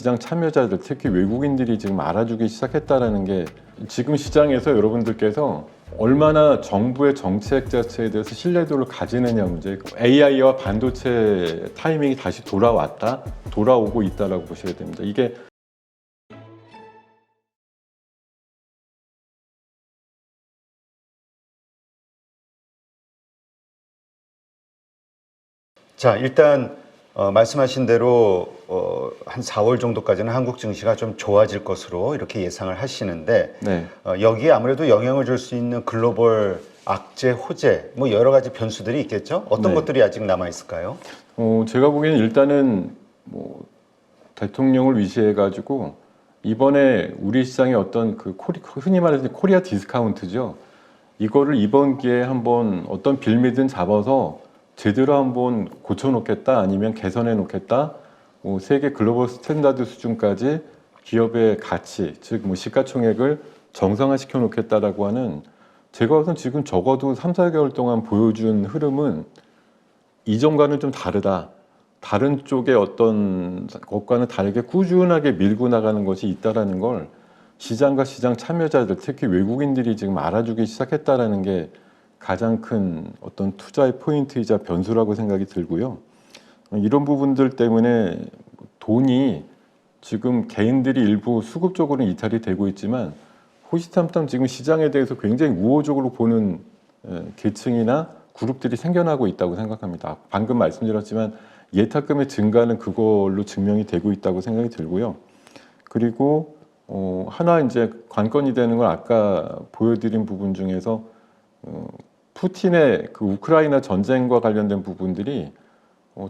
시장 참여자들, 특히 외국인들이 지금 알아주기 시작했다는 게 지금 시장에서 여러분들께서 얼마나 정부의 정책 자체에 대해서 신뢰도를 가지느냐 문제. AI와 반도체 타이밍이 다시 돌아오고 있다라고 보셔야 됩니다. 이게 자, 일단 말씀하신 대로 한 4월 정도까지는 한국 증시가 좀 좋아질 것으로 이렇게 예상을 하시는데 네. 여기에 아무래도 영향을 줄 수 있는 글로벌 악재, 호재 뭐 여러 가지 변수들이 있겠죠? 어떤 네. 것들이 아직 남아 있을까요? 제가 보기에는 일단은 뭐 대통령을 위시해 가지고 이번에 우리 시장의 어떤 흔히 말해서 코리아 디스카운트죠. 이거를 이번 기회에 한번 어떤 빌미든 잡아서 제대로 한번 고쳐놓겠다, 아니면 개선해 놓겠다, 세계 글로벌 스탠다드 수준까지 기업의 가치, 즉 뭐 시가총액을 정상화시켜 놓겠다라고 하는, 제가 봐서는 지금 적어도 3, 4개월 동안 보여준 흐름은 이전과는 좀 다르다. 다른 쪽의 어떤 것과는 다르게 꾸준하게 밀고 나가는 것이 있다라는 걸 시장과 시장 참여자들, 특히 외국인들이 지금 알아주기 시작했다라는 게 가장 큰 어떤 투자의 포인트이자 변수라고 생각이 들고요. 이런 부분들 때문에 돈이 지금 개인들이 일부 수급적으로는 이탈이 되고 있지만 호시탐탐 지금 시장에 대해서 굉장히 우호적으로 보는 계층이나 그룹들이 생겨나고 있다고 생각합니다. 방금 말씀드렸지만 예탁금의 증가는 그걸로 증명이 되고 있다고 생각이 들고요. 그리고 하나 이제 관건이 되는 건 아까 보여드린 부분 중에서 푸틴의 그 우크라이나 전쟁과 관련된 부분들이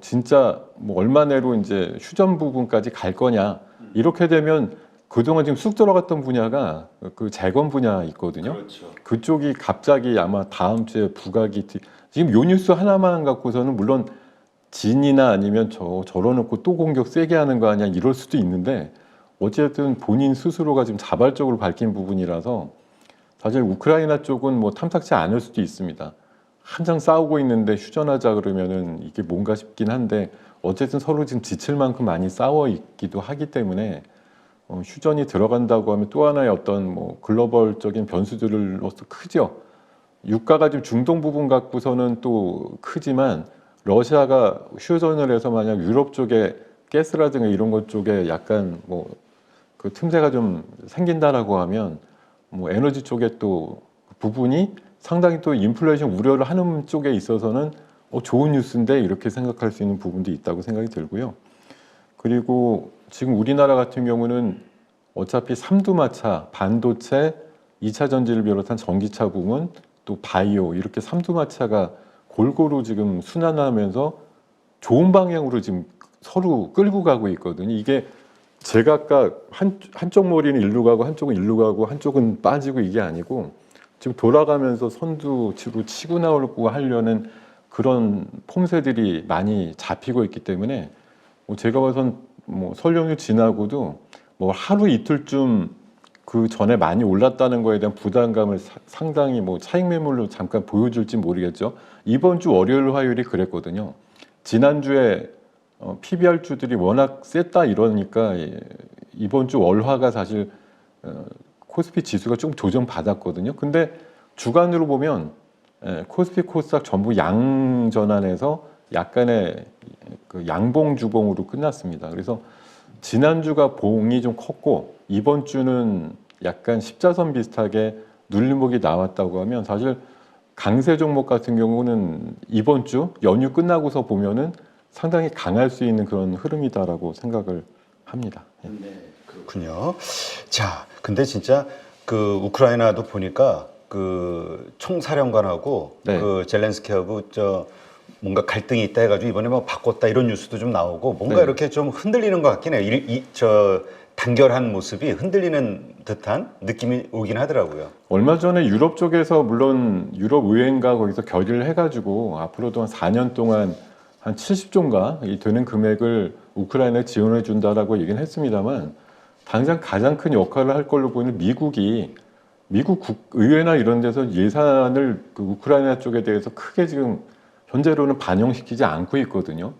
진짜 뭐 얼마 내로 이제 휴전 부분까지 갈 거냐, 이렇게 되면 그동안 지금 쑥 들어갔던 분야가 그 재건 분야 있거든요. 그렇죠. 그쪽이 갑자기 아마 다음 주에 부각이 지금 요 뉴스 하나만 갖고서는 물론 진이나 아니면 저러놓고 또 공격 세게 하는 거 아니야 이럴 수도 있는데, 어쨌든 본인 스스로가 지금 자발적으로 밝힌 부분이라서 사실 우크라이나 쪽은 뭐 탐탁치 않을 수도 있습니다. 한창 싸우고 있는데 휴전하자 그러면은 이게 뭔가 싶긴 한데, 어쨌든 서로 지금 지칠 만큼 많이 싸워 있기도 하기 때문에 휴전이 들어간다고 하면 또 하나의 어떤 뭐 글로벌적인 변수들로서 크죠. 유가가 지금 중동 부분 갖고서는 또 크지만, 러시아가 휴전을 해서 만약 유럽 쪽에 가스라든가 이런 것 쪽에 약간 뭐 그 틈새가 좀 생긴다라고 하면 뭐 에너지 쪽에 또 부분이 상당히 또 인플레이션 우려를 하는 쪽에 있어서는 좋은 뉴스인데 이렇게 생각할 수 있는 부분도 있다고 생각이 들고요. 그리고 지금 우리나라 같은 경우는 어차피 삼두마차, 반도체, 2차 전지를 비롯한 전기차 부문, 또 바이오, 이렇게 삼두마차가 골고루 지금 순환하면서 좋은 방향으로 지금 서로 끌고 가고 있거든요. 이게 제가 아까 한쪽 머리는 일로 가고 한쪽은 일로 가고 한쪽은 빠지고 이게 아니고, 지금 돌아가면서 선두치로 치고 나오고 하려는 그런 폼새들이 많이 잡히고 있기 때문에 제가 봐선 뭐 설 연휴 지나고도 뭐 하루 이틀쯤 그 전에 많이 올랐다는 거에 대한 부담감을 상당히 뭐 차익 매물로 잠깐 보여줄지 모르겠죠. 이번 주 월요일 화요일이 그랬거든요. 지난주에 PBR 주들이 워낙 셌다 이러니까 이번 주 월화가 사실 코스피 지수가 좀 조정받았거든요. 근데 주간으로 보면 코스피 코스닥 전부 양 전환해서 약간의 그 양봉 주봉으로 끝났습니다. 그래서 지난주가 봉이 좀 컸고 이번 주는 약간 십자선 비슷하게 눌림목이 나왔다고 하면, 사실 강세 종목 같은 경우는 이번 주 연휴 끝나고서 보면은 상당히 강할 수 있는 그런 흐름이다라고 생각을 합니다. 네, 그렇군요. 자, 근데 진짜 그 우크라이나도 보니까 그 총사령관하고 네. 그 젤렌스키하고 뭔가 갈등이 있다 해가지고 이번에 뭐 바꿨다 이런 뉴스도 좀 나오고 뭔가 네. 이렇게 좀 흔들리는 것 같긴 해요. 단결한 모습이 흔들리는 듯한 느낌이 오긴 하더라고요. 얼마 전에 유럽 쪽에서 물론 유럽 의회인가 거기서 결의를 해가지고 앞으로도 한 4년 동안 한 70조인가 되는 금액을 우크라이나에 지원해 준다라고 얘기는 했습니다만, 당장 가장 큰 역할을 할 걸로 보이는 미국 국의회나 이런 데서 예산을 그 우크라이나 쪽에 대해서 크게 지금 현재로는 반영시키지 않고 있거든요.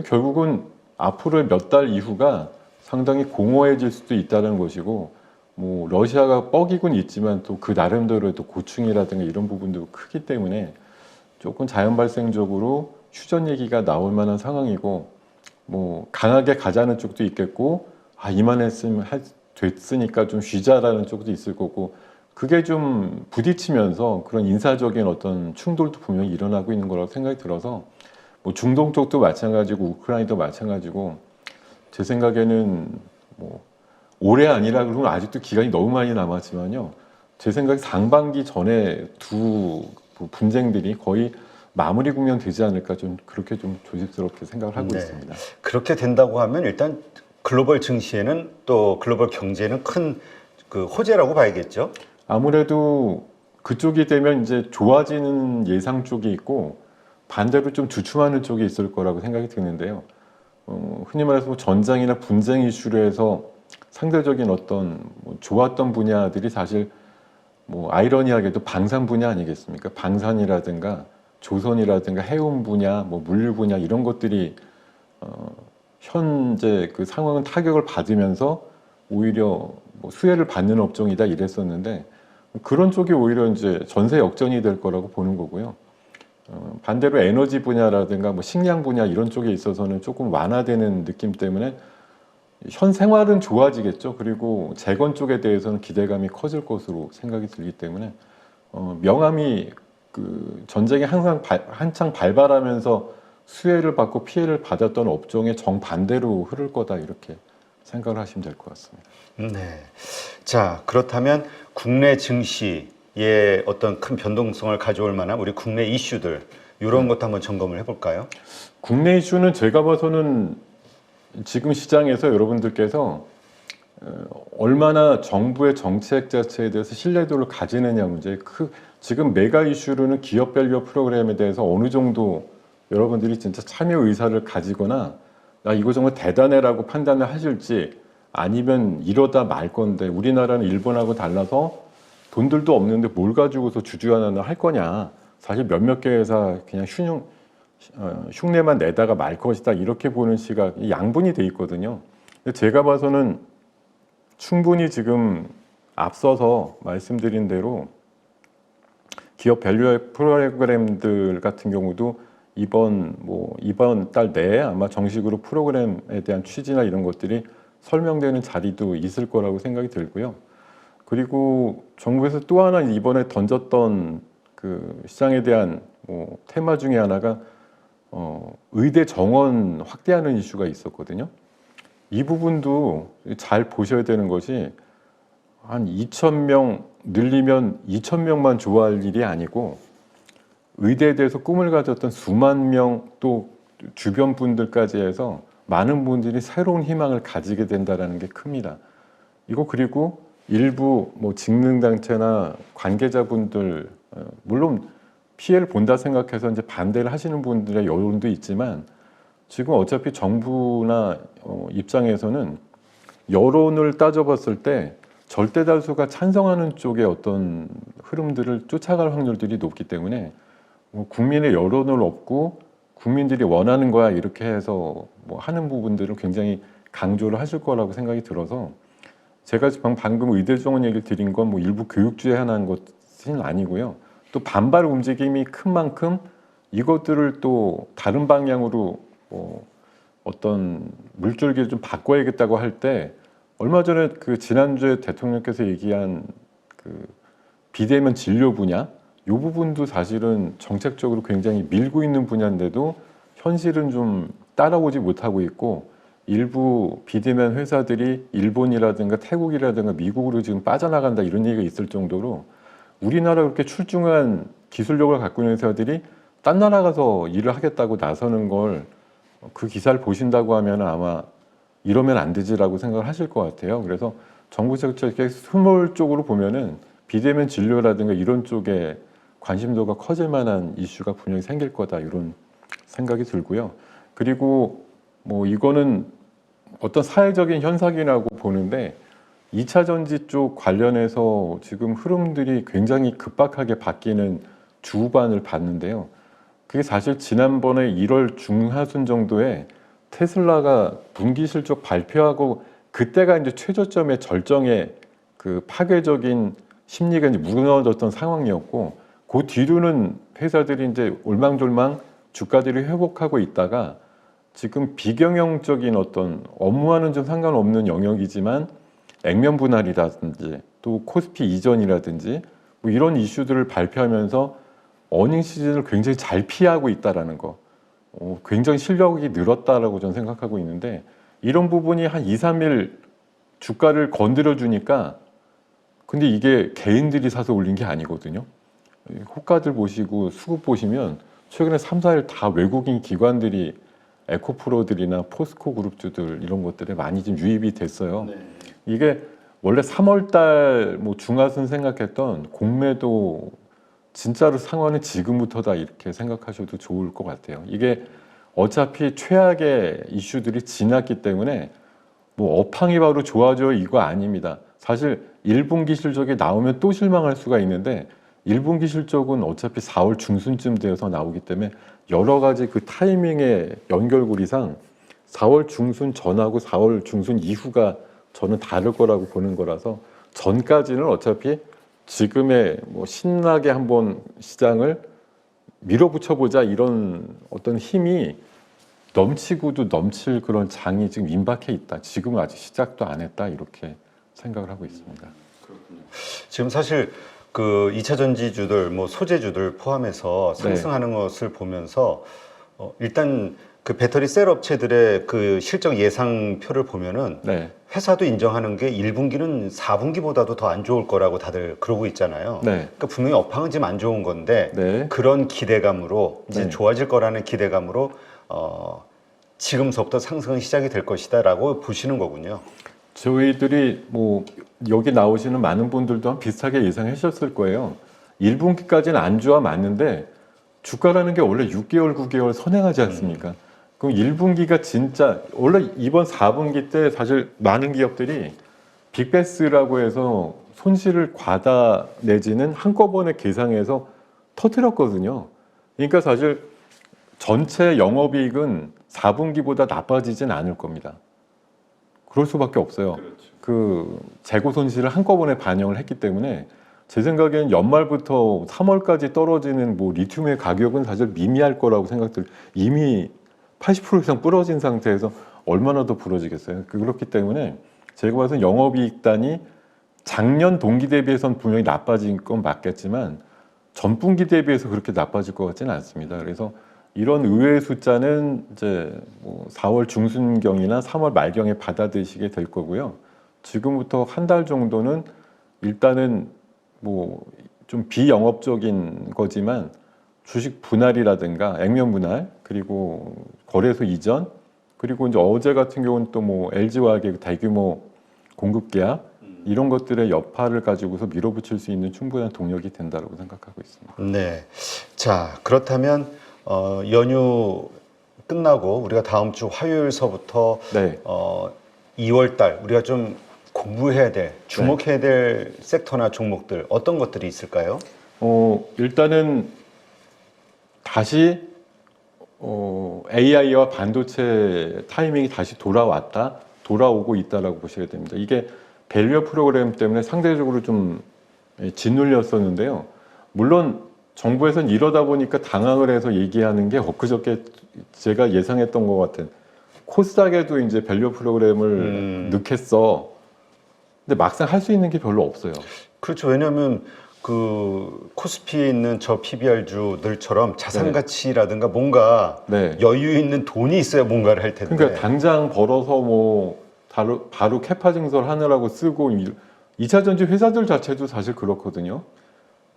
결국은 앞으로의 몇 달 이후가 상당히 공허해질 수도 있다는 것이고, 뭐 러시아가 뻐기군 있지만 또 그 나름대로의 또 고충이라든가 이런 부분도 크기 때문에 조금 자연 발생적으로 휴전 얘기가 나올 만한 상황이고, 뭐 강하게 가자는 쪽도 있겠고, 이만했으면 됐으니까 좀 쉬자라는 쪽도 있을 거고, 그게 좀 부딪히면서 그런 인사적인 어떤 충돌도 분명히 일어나고 있는 거라고 생각이 들어서, 뭐 중동 쪽도 마찬가지고 우크라이나도 마찬가지고, 제 생각에는 뭐 올해 아니라 그러면 아직도 기간이 너무 많이 남았지만요, 제 생각에 상반기 전에 두 분쟁들이 거의 마무리 국면 되지 않을까, 좀 그렇게 좀 조심스럽게 생각을 하고 네. 있습니다. 그렇게 된다고 하면 일단 글로벌 증시에는 또 글로벌 경제에는 큰 그 호재라고 봐야겠죠. 아무래도 그쪽이 되면 이제 좋아지는 예상 쪽이 있고, 반대로 좀 주춤하는 쪽이 있을 거라고 생각이 드는데요. 흔히 말해서 뭐 전장이나 분쟁 이슈로 해서 상대적인 어떤 뭐 좋았던 분야들이 사실 뭐 아이러니하게도 방산 분야 아니겠습니까? 방산이라든가 조선이라든가 해운 분야, 뭐 물류 분야 이런 것들이 현재 그 상황은 타격을 받으면서 오히려 뭐 수혜를 받는 업종이다 이랬었는데, 그런 쪽이 오히려 이제 전세 역전이 될 거라고 보는 거고요. 반대로 에너지 분야라든가 뭐 식량 분야 이런 쪽에 있어서는 조금 완화되는 느낌 때문에 현 생활은 좋아지겠죠. 그리고 재건 쪽에 대해서는 기대감이 커질 것으로 생각이 들기 때문에 명암이 그 전쟁이 항상 한창 발발하면서 수혜를 받고 피해를 받았던 업종의 정반대로 흐를 거다, 이렇게 생각을 하시면 될 것 같습니다. 네. 자, 그렇다면 국내 증시에 어떤 큰 변동성을 가져올 만한 우리 국내 이슈들 이런 것도 한번 점검을 해볼까요? 국내 이슈는 제가 봐서는 지금 시장에서 여러분들께서 얼마나 정부의 정책 자체에 대해서 신뢰도를 가지느냐 문제, 지금 메가 이슈로는 기업 밸류 프로그램에 대해서 어느 정도 여러분들이 진짜 참여 의사를 가지거나 나 이거 정말 대단해라고 판단을 하실지, 아니면 이러다 말 건데, 우리나라는 일본하고 달라서 돈들도 없는데 뭘 가지고서 주주환원을 할 거냐, 사실 몇몇 개 회사 그냥 흉내만 내다가 말 것이다, 이렇게 보는 시각이 양분이 돼 있거든요. 근데 제가 봐서는 충분히 지금 앞서서 말씀드린 대로 기업 밸류 프로그램들 같은 경우도 이번 달 내에 아마 정식으로 프로그램에 대한 취지나 이런 것들이 설명되는 자리도 있을 거라고 생각이 들고요. 그리고 정부에서 또 하나 이번에 던졌던 그 시장에 대한 테마 중에 하나가 의대 정원 확대하는 이슈가 있었거든요. 이 부분도 잘 보셔야 되는 것이, 한 2,000명 늘리면 2,000명만 좋아할 일이 아니고, 의대에 대해서 꿈을 가졌던 수만 명, 또 주변 분들까지 해서 많은 분들이 새로운 희망을 가지게 된다는 게 큽니다. 이거 그리고 일부 뭐 직능단체나 관계자분들, 물론 피해를 본다 생각해서 이제 반대를 하시는 분들의 여론도 있지만, 지금 어차피 정부나 입장에서는 여론을 따져봤을 때 절대 다수가 찬성하는 쪽의 어떤 흐름들을 쫓아갈 확률들이 높기 때문에, 국민의 여론을 얻고 국민들이 원하는 거야 이렇게 해서 하는 부분들을 굉장히 강조를 하실 거라고 생각이 들어서, 제가 방금 의대 정원 얘기를 드린 건 일부 교육주에 하나인 것은 아니고요. 또 반발 움직임이 큰 만큼 이것들을 또 다른 방향으로 어떤 물줄기를 좀 바꿔야겠다고 할 때, 얼마 전에 그 지난주에 대통령께서 얘기한 그 비대면 진료 분야, 이 부분도 사실은 정책적으로 굉장히 밀고 있는 분야인데도 현실은 좀 따라오지 못하고 있고, 일부 비대면 회사들이 일본이라든가 태국이라든가 미국으로 지금 빠져나간다, 이런 얘기가 있을 정도로 우리나라 그렇게 출중한 기술력을 갖고 있는 회사들이 딴 나라 가서 일을 하겠다고 나서는 걸, 그 기사를 보신다고 하면 아마 이러면 안 되지라고 생각을 하실 것 같아요. 그래서 정부 정책의 스몰 쪽으로 보면은 비대면 진료라든가 이런 쪽에 관심도가 커질 만한 이슈가 분명히 생길 거다, 이런 생각이 들고요. 그리고 이거는 어떤 사회적인 현상이라고 보는데, 2차 전지 쪽 관련해서 지금 흐름들이 굉장히 급박하게 바뀌는 주반을 봤는데요. 그게 사실 지난번에 1월 중하순 정도에 테슬라가 분기 실적 발표하고 그때가 이제 최저점의 절정의 그 파괴적인 심리가 이제 무너졌던 상황이었고, 그 뒤로는 회사들이 이제 올망졸망 주가들이 회복하고 있다가 지금 비경영적인 어떤 업무와는 좀 상관없는 영역이지만 액면 분할이라든지 또 코스피 이전이라든지 뭐 이런 이슈들을 발표하면서 어닝 시즌을 굉장히 잘 피하고 있다라는 거, 굉장히 실력이 늘었다라고 저는 생각하고 있는데, 이런 부분이 한 2, 3일 주가를 건드려 주니까, 근데 이게 개인들이 사서 올린 게 아니거든요. 호가들 보시고 수급 보시면 최근에 3, 4일 다 외국인 기관들이 에코프로들이나 포스코 그룹주들 이런 것들에 많이 좀 유입이 됐어요. 네. 이게 원래 3월 달뭐 중하순 생각했던 공매도 진짜로 상황은 지금부터다 이렇게 생각하셔도 좋을 것 같아요. 이게 어차피 최악의 이슈들이 지났기 때문에 뭐 업황이 바로 좋아져 이거 아닙니다. 사실 1분기 실적이 나오면 또 실망할 수가 있는데 1분기 실적은 어차피 4월 중순쯤 되어서 나오기 때문에 여러 가지 그 타이밍의 연결고리상 4월 중순 전하고 4월 중순 이후가 저는 다를 거라고 보는 거라서, 전까지는 어차피 지금의 뭐 신나게 한번 시장을 밀어붙여 보자 이런 어떤 힘이 넘치고도 넘칠 그런 장이 지금 임박해 있다. 지금은 아직 시작도 안 했다 이렇게 생각을 하고 있습니다. 지금 사실 그 2차 전지주들, 뭐 소재주들 포함해서 상승하는 것을 보면서 일단 그 배터리 셀 업체들의 그 실적 예상표를 보면은 네. 회사도 인정하는 게 1분기는 4분기보다도 더 안 좋을 거라고 다들 그러고 있잖아요. 네. 그러니까 분명히 업황은 지금 안 좋은 건데 네. 그런 기대감으로 이제 네. 좋아질 거라는 기대감으로 지금서부터 상승은 시작이 될 것이다라고 보시는 거군요. 저희들이 뭐 여기 나오시는 많은 분들도 비슷하게 예상하셨을 거예요. 1분기까지는 안 좋아 맞는데 주가라는 게 원래 6개월, 9개월 선행하지 않습니까? 그럼 1분기가 진짜 원래 이번 4분기 때 사실 많은 기업들이 빅베스라고 해서 손실을 과다 내지는 한꺼번에 계상해서 터뜨렸거든요. 그러니까 사실 전체 영업이익은 4분기보다 나빠지진 않을 겁니다. 그럴 수밖에 없어요. 그 재고 손실을 한꺼번에 반영을 했기 때문에 제 생각에는 연말부터 3월까지 떨어지는 뭐 리튬의 가격은 사실 미미할 거라고 생각들. 이미 80% 이상 부러진 상태에서 얼마나 더 부러지겠어요. 그렇기 때문에 제가 봐서 영업이익단이 작년 동기 대비해서는 분명히 나빠진 건 맞겠지만 전분기 대비해서 그렇게 나빠질 것 같지는 않습니다. 그래서 이런 의외의 숫자는 이제 뭐 4월 중순경이나 3월 말경에 받아들이시게 될 거고요. 지금부터 한 달 정도는 일단은 뭐 좀 비영업적인 거지만 주식 분할이라든가 액면 분할, 그리고 거래소 이전, 그리고 이제 어제 같은 경우는 또 뭐 LG화학의 대규모 공급 계약 이런 것들의 여파를 가지고서 밀어붙일 수 있는 충분한 동력이 된다고 생각하고 있습니다. 네. 자, 그렇다면 연휴 끝나고 우리가 다음 주 화요일서부터 네. 2월 달 우리가 좀 공부해야 될, 주목해야 될 섹터나 종목들 어떤 것들이 있을까요? 일단은 다시 AI와 반도체 타이밍이 다시 돌아오고 있다라고 보셔야 됩니다. 이게 밸류 프로그램 때문에 상대적으로 좀 짓눌렸었는데요. 물론 정부에서는 이러다 보니까 당황을 해서 얘기하는 게 엊그저께 제가 예상했던 것 같은 코스닥에도 이제 밸류 프로그램을 넣겠어. 근데 막상 할 수 있는 게 별로 없어요. 그렇죠. 왜냐하면 그 코스피에 있는 저 PBR주들처럼 자산 가치라든가 뭔가 여유 있는 돈이 있어야 뭔가를 할 텐데. 그러니까 당장 벌어서 뭐 바로 캐파 증설 하느라고 쓰고 2차 전지 회사들 자체도 사실 그렇거든요.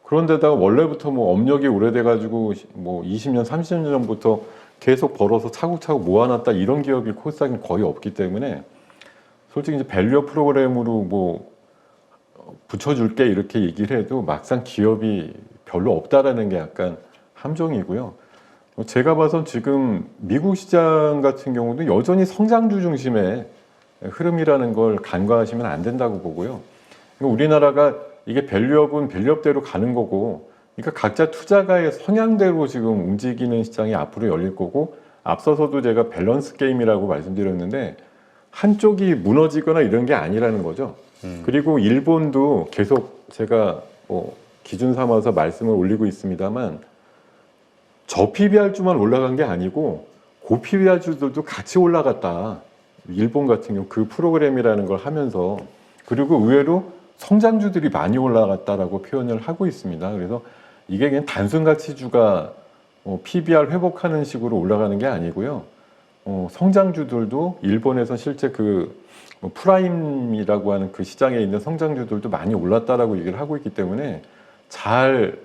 그런데다가 원래부터 뭐 업력이 오래돼 가지고 뭐 20년, 30년 전부터 계속 벌어서 차곡차곡 모아놨다 이런 기업이 코스닥에 거의 없기 때문에 솔직히 이제 밸류 프로그램으로 뭐 붙여줄게 이렇게 얘기를 해도 막상 기업이 별로 없다라는 게 약간 함정이고요. 제가 봐선 지금 미국 시장 같은 경우도 여전히 성장주 중심의 흐름이라는 걸 간과하시면 안 된다고 보고요. 우리나라가 이게 밸류업은 밸류업대로 가는 거고, 그러니까 각자 투자가의 성향대로 지금 움직이는 시장이 앞으로 열릴 거고, 앞서서도 제가 밸런스 게임이라고 말씀드렸는데 한쪽이 무너지거나 이런 게 아니라는 거죠. 그리고 일본도 계속 제가 기준 삼아서 말씀을 올리고 있습니다만 저PBR주만 올라간 게 아니고 고PBR주들도 같이 올라갔다. 일본 같은 경우 그 프로그램이라는 걸 하면서 그리고 의외로 성장주들이 많이 올라갔다라고 표현을 하고 있습니다. 그래서 이게 그냥 단순 가치주가 PBR 회복하는 식으로 올라가는 게 아니고요. 성장주들도 일본에서 실제 프라임이라고 하는 그 시장에 있는 성장주들도 많이 올랐다라고 얘기를 하고 있기 때문에 잘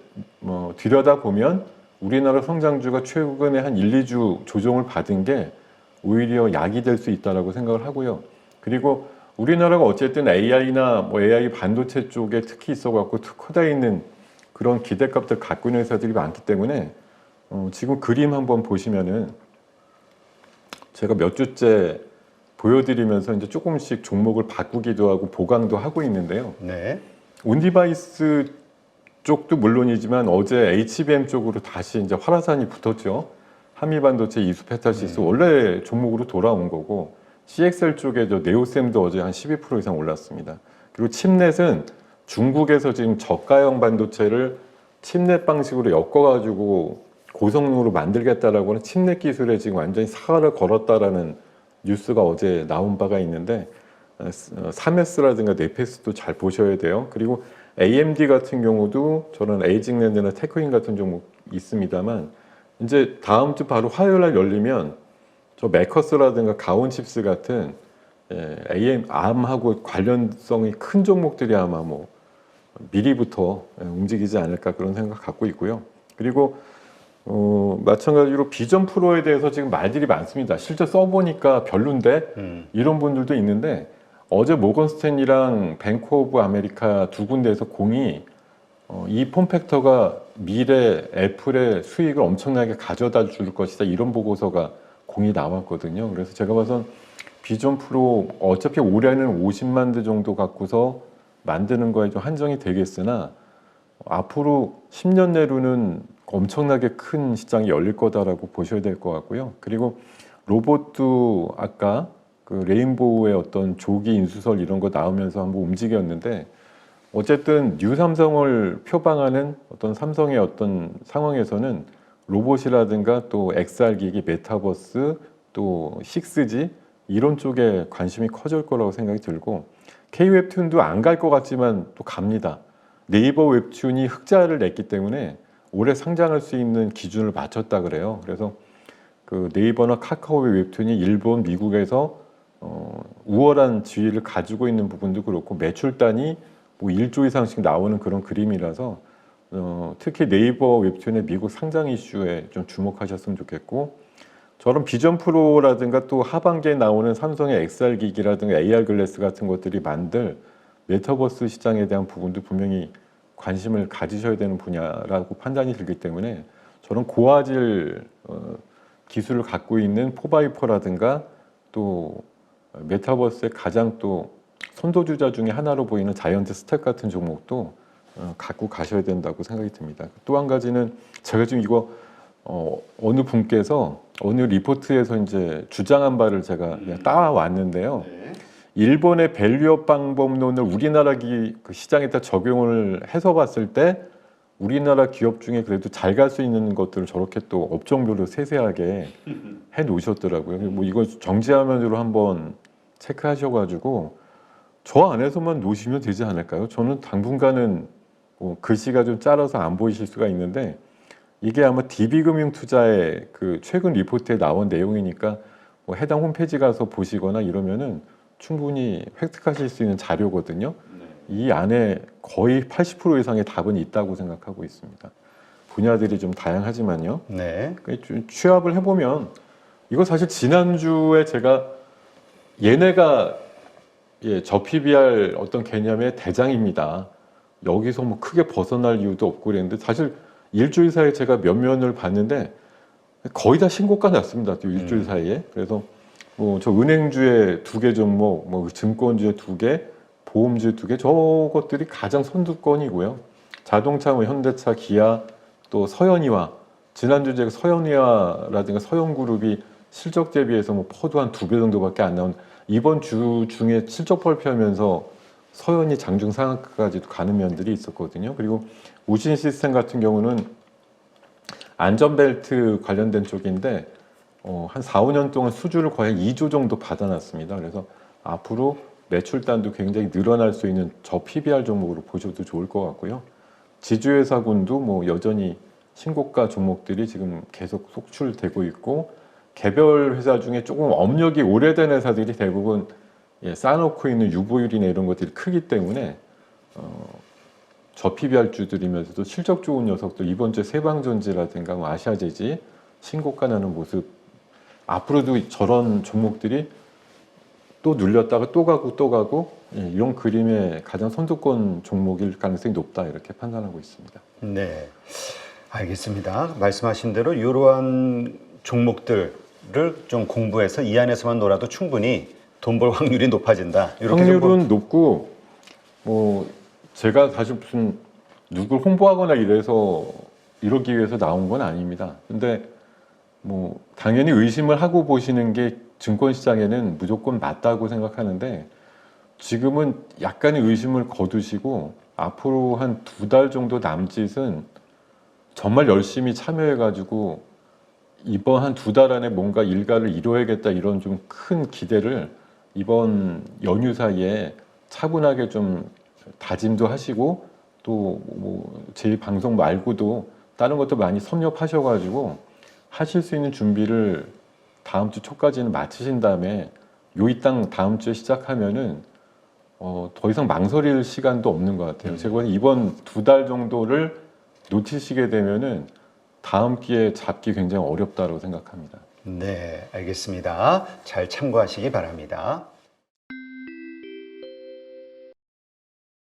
들여다보면 우리나라 성장주가 최근에 한 1, 2주 조정을 받은 게 오히려 약이 될 수 있다라고 생각을 하고요. 그리고 우리나라가 어쨌든 AI나 AI 반도체 쪽에 특히 있어갖고 특화되어 있는 그런 기대값들 갖고 있는 회사들이 많기 때문에 지금 그림 한번 보시면은 제가 몇 주째 보여드리면서 이제 조금씩 종목을 바꾸기도 하고 보강도 하고 있는데요. 네. 온디바이스 쪽도 물론이지만 어제 HBM 쪽으로 다시 이제 화라산이 붙었죠. 한미반도체 이수페타시스 원래 종목으로 돌아온 거고 CXL 쪽에 저 네오셈도 어제 한 12% 이상 올랐습니다. 그리고 칩넷은 중국에서 지금 저가형 반도체를 칩넷 방식으로 엮어가지고 고성능으로 만들겠다라고 하는 칩넷 기술에 지금 완전히 사활을 걸었다라는 뉴스가 어제 나온 바가 있는데 3S라든가 네페스도 잘 보셔야 돼요. 그리고 AMD 같은 경우도 저는 에이징랜드나 테크인 같은 종목 있습니다만 이제 다음 주 바로 화요일 날 열리면 저 메커스라든가 가온칩스 같은 ARM하고 관련성이 큰 종목들이 아마 미리부터 움직이지 않을까 그런 생각 갖고 있고요. 그리고 마찬가지로 비전 프로에 대해서 지금 말들이 많습니다. 실제 써보니까 별론데 이런 분들도 있는데 어제 모건 스탠리랑 뱅크 오브 아메리카 두 군데에서 공이 이 폼팩터가 미래 애플의 수익을 엄청나게 가져다 줄 것이다 이런 보고서가 공이 나왔거든요. 그래서 제가 봐선 비전 프로 어차피 올해는 50만 대 정도 갖고서 만드는 거에 좀 한정이 되겠으나 앞으로 10년 내로는 엄청나게 큰 시장이 열릴 거다라고 보셔야 될 것 같고요. 그리고 로봇도 아까 그 레인보우의 어떤 조기 인수설 이런 거 나오면서 한번 움직였는데 어쨌든 뉴 삼성을 표방하는 어떤 삼성의 어떤 상황에서는 로봇이라든가 또 XR 기기, 메타버스, 또 6G 이런 쪽에 관심이 커질 거라고 생각이 들고 K-웹툰도 안 갈 것 같지만 또 갑니다. 네이버 웹툰이 흑자를 냈기 때문에 올해 상장할 수 있는 기준을 맞췄다 그래요. 그래서 그 네이버나 카카오의 웹툰이 일본, 미국에서 우월한 지위를 가지고 있는 부분도 그렇고 매출단이 1조 이상씩 나오는 그런 그림이라서 특히 네이버 웹툰의 미국 상장 이슈에 좀 주목하셨으면 좋겠고 저런 비전 프로라든가 또 하반기에 나오는 삼성의 XR 기기라든가 AR 글래스 같은 것들이 만들 메타버스 시장에 대한 부분도 분명히 관심을 가지셔야 되는 분야라고 판단이 들기 때문에 저런 고화질 기술을 갖고 있는 포바이퍼라든가 또 메타버스의 가장 또 선도주자 중에 하나로 보이는 자이언트 스택 같은 종목도 갖고 가셔야 된다고 생각이 듭니다. 또 한 가지는 제가 지금 이거 어느 분께서 어느 리포트에서 이제 주장한 바를 제가 그냥 따왔는데요. 일본의 밸류업 방법론을 우리나라 그 시장에다 적용을 해서 봤을 때 우리나라 기업 중에 그래도 잘 갈 수 있는 것들을 저렇게 또 업종별로 세세하게 해 놓으셨더라고요. 이거 정지화면으로 한번 체크하셔가지고 저 안에서만 놓으시면 되지 않을까요? 저는 당분간은 글씨가 좀 짧아서 안 보이실 수가 있는데 이게 아마 DB금융투자의 그 최근 리포트에 나온 내용이니까 해당 홈페이지 가서 보시거나 이러면은 충분히 획득하실 수 있는 자료거든요. 이 안에 거의 80% 이상의 답은 있다고 생각하고 있습니다. 분야들이 좀 다양하지만요. 네. 좀 취합을 해보면 이거 사실 지난주에 제가 얘네가 저 PBR 어떤 개념의 대장입니다. 여기서 크게 벗어날 이유도 없고 그랬는데 사실 일주일 사이에 제가 몇 면을 봤는데 거의 다 신고가 났습니다. 또 일주일 사이에. 그래서 저 은행주에 2개 종목, 증권주에 2개, 보험주에 2개 저것들이 가장 선두권이고요. 자동차, 현대차, 기아, 또 서현이와 지난주 제가 서현이와라든가 서현그룹이 실적 대비해서 퍼도 한 2배 정도밖에 안 나온 이번 주 중에 실적 발표하면서 서현이 장중 상한가까지도 가는 면들이 있었거든요. 그리고 우신 시스템 같은 경우는 안전벨트 관련된 쪽인데 한 4, 5년 동안 수주를 거의 2조 정도 받아놨습니다. 그래서 앞으로 매출단도 굉장히 늘어날 수 있는 저 PBR 종목으로 보셔도 좋을 것 같고요. 지주회사군도 뭐 여전히 신고가 종목들이 지금 계속 속출되고 있고, 개별 회사 중에 조금 업력이 오래된 회사들이 대부분 쌓아놓고 있는 유보율이나 이런 것들이 크기 때문에 저 PBR 주들이면서도 실적 좋은 녀석들, 이번 주에 세방전지라든가 뭐 아시아제지 신고가 나는 모습, 앞으로도 저런 종목들이 또 눌렸다가 또 가고 이런 그림의 가장 선두권 종목일 가능성이 높다, 이렇게 판단하고 있습니다. 네, 알겠습니다. 말씀하신 대로 이러한 종목들을 좀 공부해서 이 안에서만 놀아도 충분히 돈 벌 확률이 높아진다. 이렇게 확률은 높고, 뭐 제가 사실 무슨 누굴 홍보하거나 이래서 이러기 위해서 나온 건 아닙니다. 근데 뭐 당연히 의심을 하고 보시는 게 증권시장에는 무조건 맞다고 생각하는데, 지금은 약간의 의심을 거두시고 앞으로 한 2달 정도 남짓은 정말 열심히 참여해가지고 이번 한 2달 안에 뭔가 일가를 이뤄야겠다, 이런 좀 큰 기대를 이번 연휴 사이에 차분하게 좀 다짐도 하시고, 또 뭐 제 방송 말고도 다른 것도 많이 섭렵하셔가지고 하실 수 있는 준비를 다음 주 초까지는 마치신 다음에 요일당 다음 주에 시작하면은 더 이상 망설일 시간도 없는 것 같아요. 제가 이번 2달 정도를 놓치시게 되면은 다음 기회에 잡기 굉장히 어렵다고 생각합니다. 네, 알겠습니다. 잘 참고하시기 바랍니다.